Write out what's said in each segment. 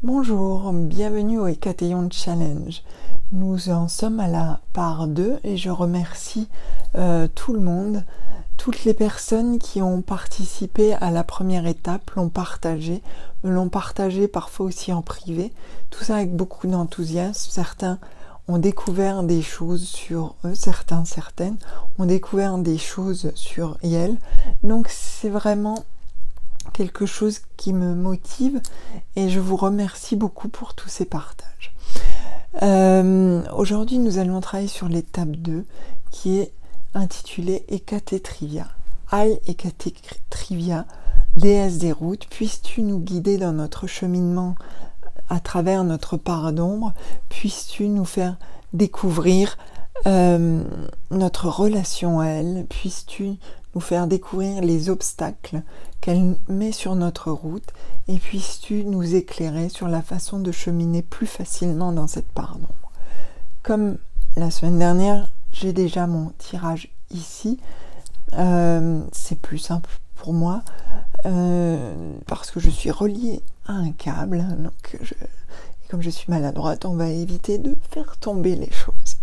Bonjour, bienvenue au Hécatéon Challenge. Nous en sommes à la part 2 et je remercie tout le monde, toutes les personnes qui ont participé à la première étape, l'ont partagé parfois aussi en privé, tout ça avec beaucoup d'enthousiasme. Certains ont découvert des choses sur eux, certaines ont découvert des choses sur Yel, donc c'est vraiment quelque chose qui me motive et je vous remercie beaucoup pour tous ces partages. Aujourd'hui, nous allons travailler sur l'étape 2 qui est intitulée Hécaté Trivia. Aïe Hécaté Trivia, déesse des routes, puisses-tu nous guider dans notre cheminement à travers notre part d'ombre, puisses-tu nous faire découvrir notre relation à elle, puisses-tu nous faire découvrir les obstacles qu'elle met sur notre route et puisses-tu nous éclairer sur la façon de cheminer plus facilement dans cette part d'ombre. Comme la semaine dernière, j'ai déjà mon tirage ici. C'est plus simple pour moi parce que je suis reliée à un câble. Donc comme je suis maladroite, on va éviter de faire tomber les choses.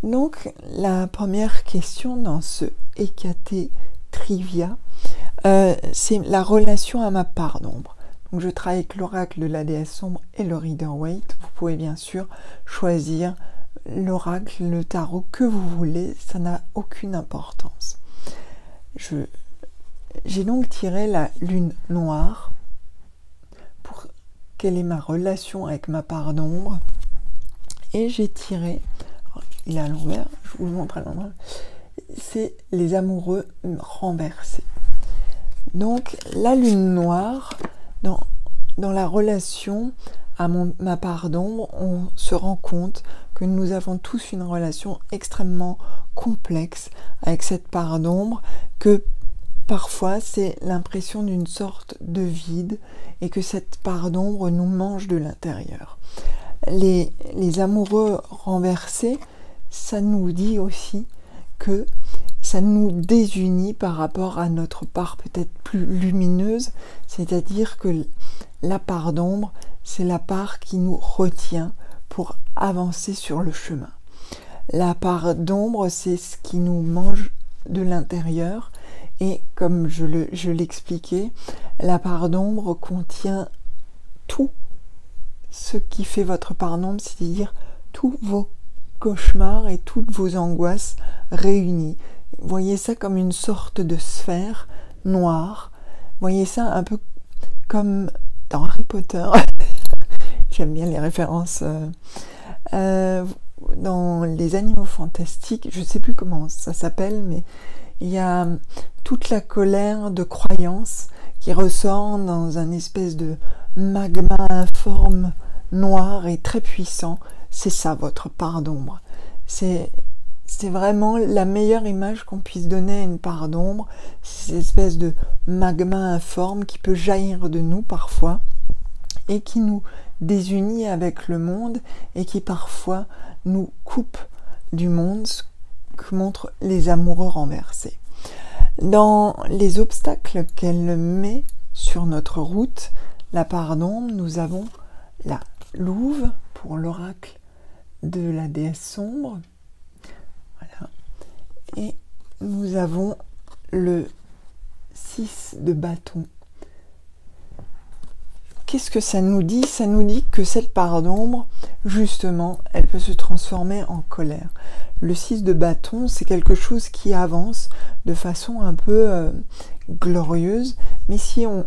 Donc, la première question dans ce Hécaté Trivia, c'est la relation à ma part d'ombre. Donc, je travaille avec l'oracle de la déesse sombre et le Rider-Waite. Vous pouvez bien sûr choisir l'oracle, le tarot que vous voulez, ça n'a aucune importance. J'ai donc tiré la lune noire pour quelle est ma relation avec ma part d'ombre. Et j'ai tiré... il est à l'envers, je vous le montre à l'envers, c'est les amoureux renversés. Donc la lune noire, dans la relation à ma part d'ombre, on se rend compte que nous avons tous une relation extrêmement complexe avec cette part d'ombre, que parfois c'est l'impression d'une sorte de vide et que cette part d'ombre nous mange de l'intérieur. Les amoureux renversés, ça nous dit aussi que ça nous désunit par rapport à notre part peut-être plus lumineuse, c'est-à-dire que la part d'ombre, c'est la part qui nous retient pour avancer sur le chemin. La part d'ombre, c'est ce qui nous mange de l'intérieur et comme je l'expliquais, la part d'ombre contient tout ce qui fait votre part d'ombre, c'est-à-dire tous vos cauchemars et toutes vos angoisses réunies. Voyez ça comme une sorte de sphère noire. Voyez ça un peu comme dans Harry Potter. J'aime bien les références. Dans les animaux fantastiques, je ne sais plus comment ça s'appelle, mais il y a toute la colère de croyance qui ressort dans un espèce de magma informe, noir et très puissant. C'est ça votre part d'ombre. C'est vraiment la meilleure image qu'on puisse donner à une part d'ombre. C'est cette espèce de magma informe qui peut jaillir de nous parfois et qui nous désunit avec le monde et qui parfois nous coupe du monde, ce que montrent les amoureux renversés. Dans les obstacles qu'elle met sur notre route, la part d'ombre, nous avons la louve pour l'oracle de la déesse sombre. Voilà. Et nous avons le 6 de bâton. Qu'est-ce que ça nous dit? Ça nous dit que cette part d'ombre, justement, elle peut se transformer en colère. Le 6 de bâton, c'est quelque chose qui avance de façon un peu glorieuse, mais si on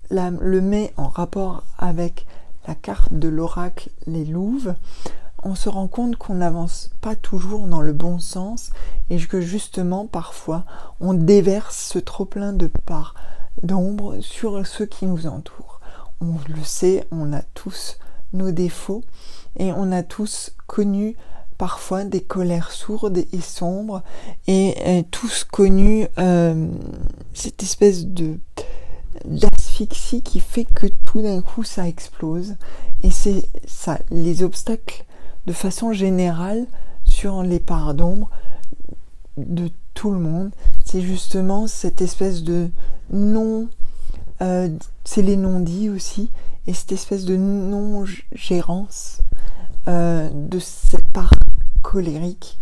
le met en rapport avec la carte de l'oracle, les louves, on se rend compte qu'on n'avance pas toujours dans le bon sens et que justement, parfois, on déverse ce trop-plein de part d'ombre sur ceux qui nous entourent. On le sait, on a tous nos défauts et on a tous connu parfois des colères sourdes et sombres et tous connu cette espèce d'asphyxie qui fait que tout d'un coup ça explose. Et c'est ça, les obstacles de façon générale sur les parts d'ombre de tout le monde, c'est justement cette espèce de non, c'est les non-dits aussi, et cette espèce de non-gérance de cette part colérique,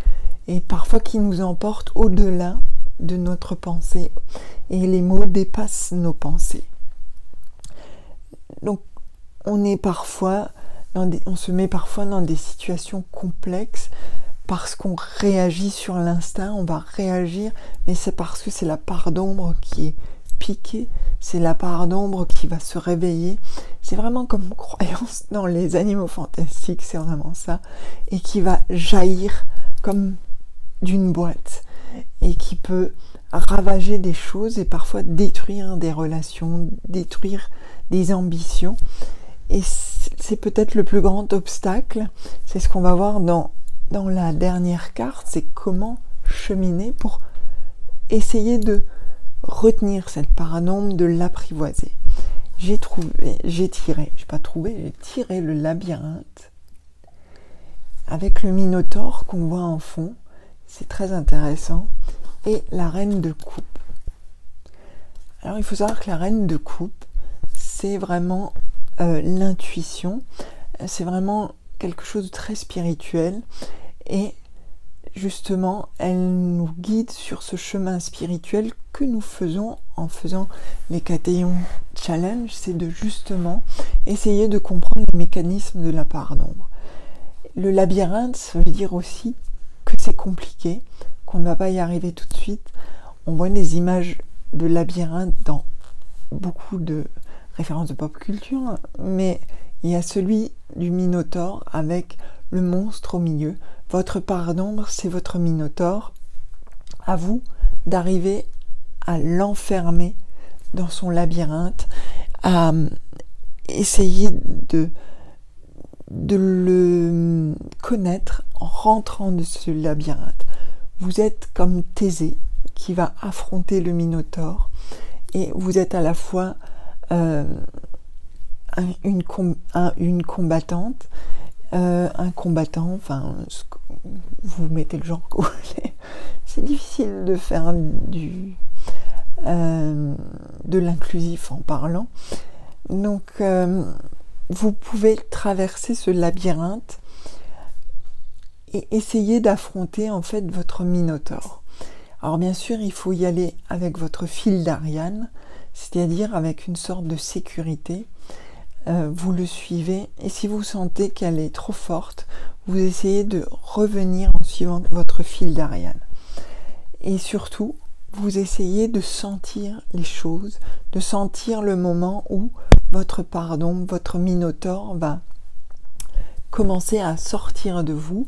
et parfois qui nous emporte au-delà de notre pensée, et les mots dépassent nos pensées. Donc on se met parfois dans des situations complexes parce qu'on réagit sur l'instinct, on va réagir, mais c'est parce que c'est la part d'ombre qui est piquée, c'est la part d'ombre qui va se réveiller. C'est vraiment comme croyance dans les animaux fantastiques, c'est vraiment ça, et qui va jaillir comme d'une boîte, et qui peut ravager des choses et parfois détruire des relations, détruire des ambitions. Et c'est peut-être le plus grand obstacle, c'est ce qu'on va voir dans la dernière carte, c'est comment cheminer pour essayer de retenir cette part d'ombre, de l'apprivoiser. J'ai tiré le labyrinthe avec le Minotaure qu'on voit en fond, c'est très intéressant, et la reine de coupe. Alors il faut savoir que la reine de coupe, c'est vraiment l'intuition, c'est vraiment quelque chose de très spirituel, et justement elle nous guide sur ce chemin spirituel que nous faisons en faisant les Cathéons Challenge, c'est de justement essayer de comprendre les mécanismes de la part d'ombre. Le labyrinthe, ça veut dire aussi que c'est compliqué, qu'on ne va pas y arriver tout de suite. On voit des images de labyrinthe dans beaucoup de références de pop culture, mais il y a celui du Minotaure avec le monstre au milieu. Votre part d'ombre, c'est votre Minotaure. À vous d'arriver à l'enfermer dans son labyrinthe, à essayer de le connaître en rentrant de ce labyrinthe. Vous êtes comme Thésée qui va affronter le Minotaure, et vous êtes à la fois une combattante, un combattant, enfin, vous mettez le genre que vous voulez. C'est difficile de faire de l'inclusif en parlant. Donc, vous pouvez traverser ce labyrinthe et essayer d'affronter en fait votre Minotaure. Alors bien sûr, il faut y aller avec votre fil d'Ariane, c'est-à-dire avec une sorte de sécurité. Vous le suivez, et si vous sentez qu'elle est trop forte, vous essayez de revenir en suivant votre fil d'Ariane. Et surtout, vous essayez de sentir les choses, de sentir le moment où votre part d'ombre, votre Minotaure va commencer à sortir de vous.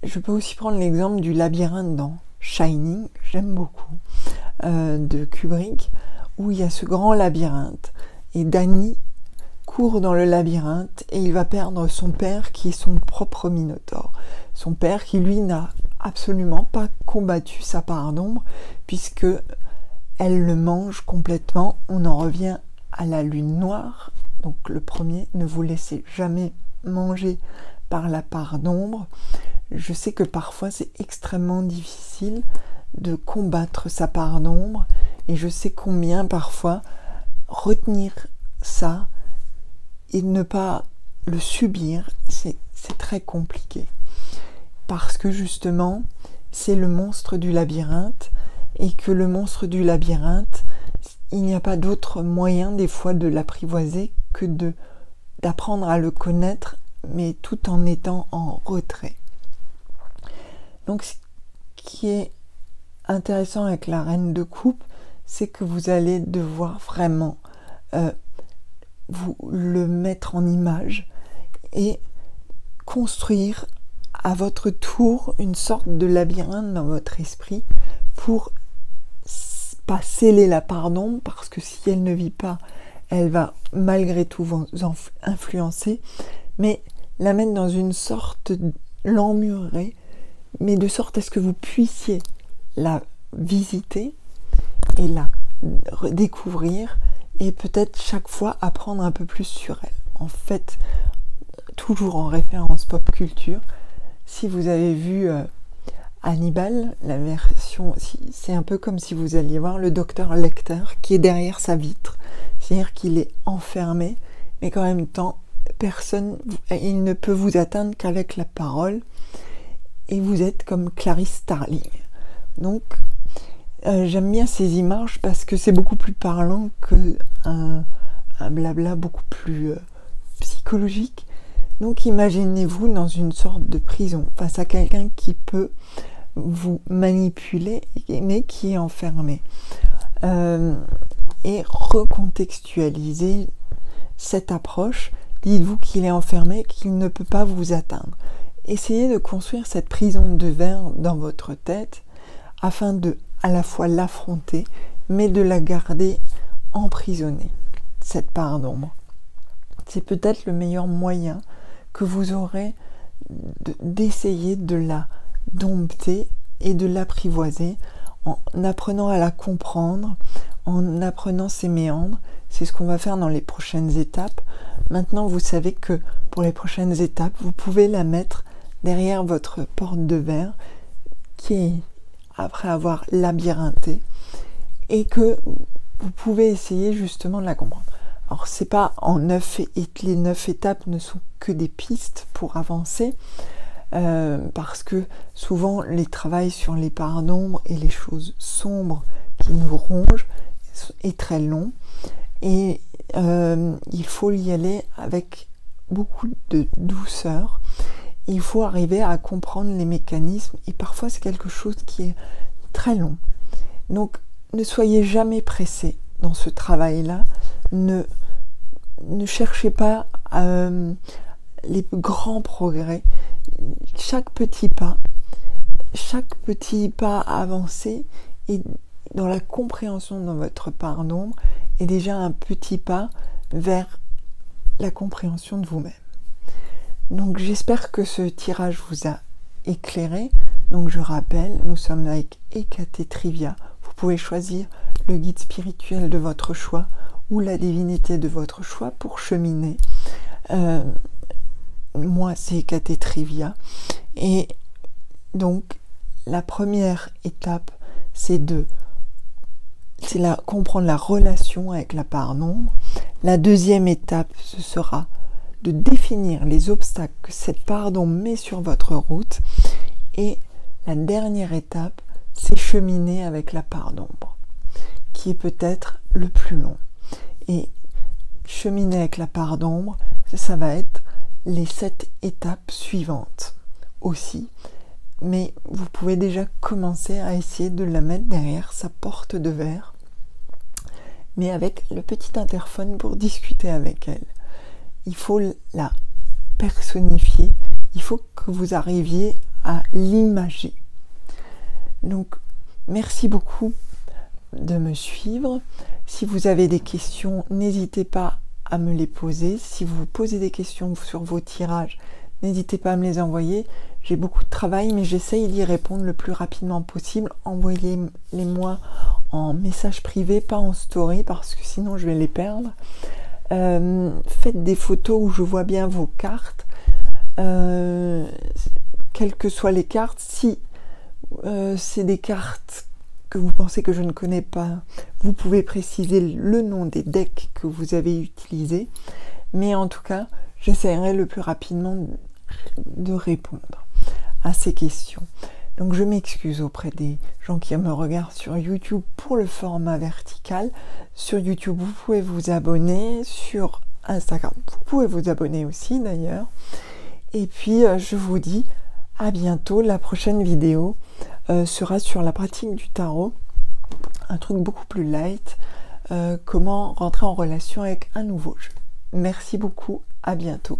Je peux aussi prendre l'exemple du labyrinthe dans Shining, j'aime beaucoup, de Kubrick, où il y a ce grand labyrinthe, et Danny court dans le labyrinthe, et il va perdre son père qui est son propre Minotaure. Son père qui, lui, n'a absolument pas combattu sa part d'ombre, puisque elle le mange complètement. On en revient à la lune noire. Donc le premier, ne vous laissez jamais manger par la part d'ombre. Je sais que parfois c'est extrêmement difficile de combattre sa part d'ombre, et je sais combien parfois retenir ça et ne pas le subir, c'est très compliqué. Parce que justement, c'est le monstre du labyrinthe, et que le monstre du labyrinthe, il n'y a pas d'autre moyen des fois de l'apprivoiser que d'apprendre à le connaître, mais tout en étant en retrait. Donc ce qui est intéressant avec la reine de coupe, c'est que vous allez devoir vraiment vous le mettre en image et construire à votre tour une sorte de labyrinthe dans votre esprit pour pas sceller la part d'ombre, parce que si elle ne vit pas, elle va malgré tout vous influencer, mais la mettre dans une sorte, l'emmurer, mais de sorte à ce que vous puissiez la visiter et la découvrir, et peut-être chaque fois apprendre un peu plus sur elle. En fait, toujours en référence pop culture, si vous avez vu Hannibal, la version, c'est un peu comme si vous alliez voir le docteur Lecter qui est derrière sa vitre, c'est-à-dire qu'il est enfermé, mais qu'en même temps, il ne peut vous atteindre qu'avec la parole, et vous êtes comme Clarice Starling. Donc, j'aime bien ces images parce que c'est beaucoup plus parlant qu'un blabla beaucoup plus psychologique. Donc, imaginez-vous dans une sorte de prison, face à quelqu'un qui peut vous manipuler, mais qui est enfermé. Et recontextualiser cette approche. Dites-vous qu'il est enfermé, qu'il ne peut pas vous atteindre. Essayez de construire cette prison de verre dans votre tête afin de à la fois l'affronter, mais de la garder emprisonnée, cette part d'ombre. C'est peut-être le meilleur moyen que vous aurez d'essayer de la dompter et de l'apprivoiser en apprenant à la comprendre, en apprenant ses méandres. C'est ce qu'on va faire dans les prochaines étapes. Maintenant, vous savez que pour les prochaines étapes, vous pouvez la mettre derrière votre porte de verre qui est après avoir labyrinthe et que vous pouvez essayer justement de la comprendre. Alors, c'est pas en 9 et les 9 étapes ne sont que des pistes pour avancer, parce que souvent les travails sur les parts d'ombre et les choses sombres qui nous rongent est très long et il faut y aller avec beaucoup de douceur. Il faut arriver à comprendre les mécanismes et parfois c'est quelque chose qui est très long. Donc ne soyez jamais pressé dans ce travail-là. Ne cherchez pas les grands progrès. Chaque petit pas avancé et dans la compréhension de votre part d'ombre est déjà un petit pas vers la compréhension de vous-même. Donc j'espère que ce tirage vous a éclairé. Donc je rappelle, nous sommes avec Hécaté Trivia. Vous pouvez choisir le guide spirituel de votre choix ou la divinité de votre choix pour cheminer. Moi, c'est Hécaté Trivia. Et donc, la première étape, c'est comprendre la relation avec la part d'ombre. La deuxième étape, ce sera de définir les obstacles que cette part d'ombre met sur votre route. Et la dernière étape, c'est cheminer avec la part d'ombre, qui est peut-être le plus long. Et cheminer avec la part d'ombre, ça va être les 7 étapes suivantes aussi. Mais vous pouvez déjà commencer à essayer de la mettre derrière sa porte de verre, mais avec le petit interphone pour discuter avec elle. Il faut la personnifier, il faut que vous arriviez à l'imager. Donc, merci beaucoup de me suivre. Si vous avez des questions, n'hésitez pas à me les poser. Si vous vous posez des questions sur vos tirages, n'hésitez pas à me les envoyer. J'ai beaucoup de travail, mais j'essaye d'y répondre le plus rapidement possible. Envoyez-les-moi en message privé, pas en story, parce que sinon je vais les perdre. Faites des photos où je vois bien vos cartes. Quelles que soient les cartes, si c'est des cartes que vous pensez que je ne connais pas, vous pouvez préciser le nom des decks que vous avez utilisés. Mais en tout cas, j'essaierai le plus rapidement de répondre à ces questions. Donc je m'excuse auprès des gens qui me regardent sur YouTube pour le format vertical. Sur YouTube, vous pouvez vous abonner. Sur Instagram, vous pouvez vous abonner aussi d'ailleurs. Et puis je vous dis à bientôt. La prochaine vidéo sera sur la pratique du tarot. Un truc beaucoup plus light. Comment rentrer en relation avec un nouveau jeu. Merci beaucoup. À bientôt.